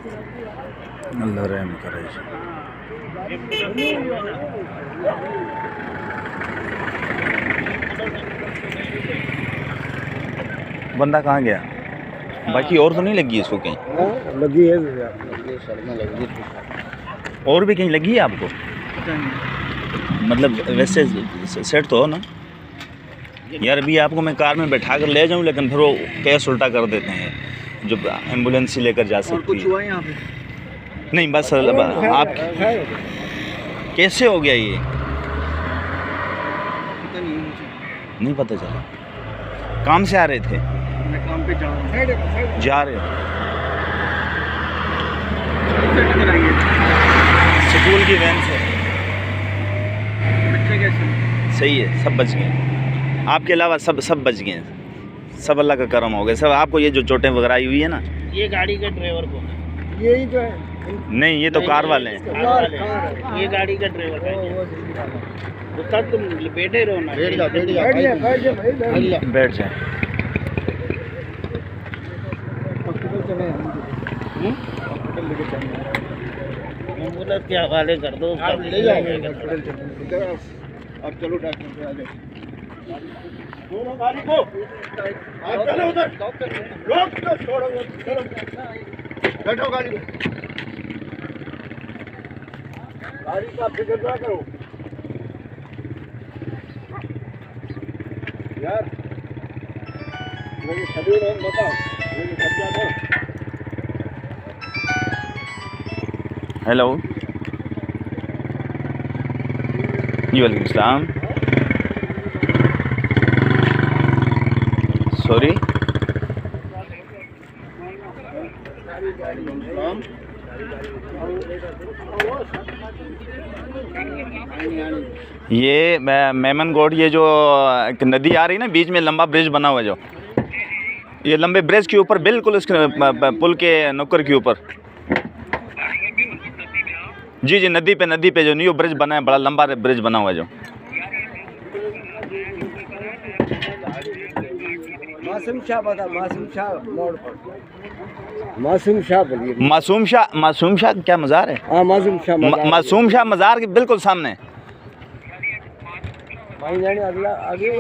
अल्लाह रहम करे। बंदा कहाँ गया? बाकी और तो नहीं लगी है इसको कहीं? लगी है, और भी कहीं लगी है आपको? मतलब वैसे सेट तो हो ना यार। अभी आपको मैं कार में बैठा कर ले जाऊं, लेकिन फिर वो केस उल्टा कर देते हैं जो एम्बुलेंस ही लेकर जा सकती है। और कुछ हुआ यहाँ पे? नहीं बस आप कैसे हो गया ये नहीं पता चला। काम से आ रहे थे? मैं काम पे जा रहे हो? स्कूल की वैन से? बच्चे कैसे? सही है, सब बच गए आपके अलावा, सब बच गए, सब अल्लाह का करम हो गया सब। आपको ये जो चोटें वगैरह आई हुई है ना, ये गाड़ी के ड्राइवर को है, यही तो है। नहीं ये तो कार वाले हैं। ये गाड़ी का ड्राइवर है। तो तब तुम बैठे रहो ना, बैठ जाए। हॉस्पिटल लेके चलेंगे, एम्बुलेंस के हवाले कर दो, ले जाएंगे हॉस्पिटल। अब चलो डॉक्टर पे आ जाओ। दोनों गाड़ी को आप चलो उधर, रोक दो, छोड़ो, चलो बैठो गाड़ी में। गाड़ी का फिक्र ना करो यार, मेरे शरीर है बताओ, मेरे कब्जा दो। हेलो जी, वालेकुम सलाम। सॉरी, ये मेमन गोड, ये जो एक नदी आ रही है ना बीच में, लंबा ब्रिज बना हुआ है जो, ये लंबे ब्रिज के ऊपर बिल्कुल इसके पुल के नुक्कर के ऊपर। जी जी, नदी पे जो न्यू ब्रिज बना है, बड़ा लंबा ब्रिज बना हुआ है जो। मासूम शाह बता, मासूम शाह मोड़ पर, मासूम शाह बोलिए। मासूम शाह क्या मज़ार है? हाँ मासूम शाह मज़ार के बिल्कुल सामने। भाई जाने अगला आगे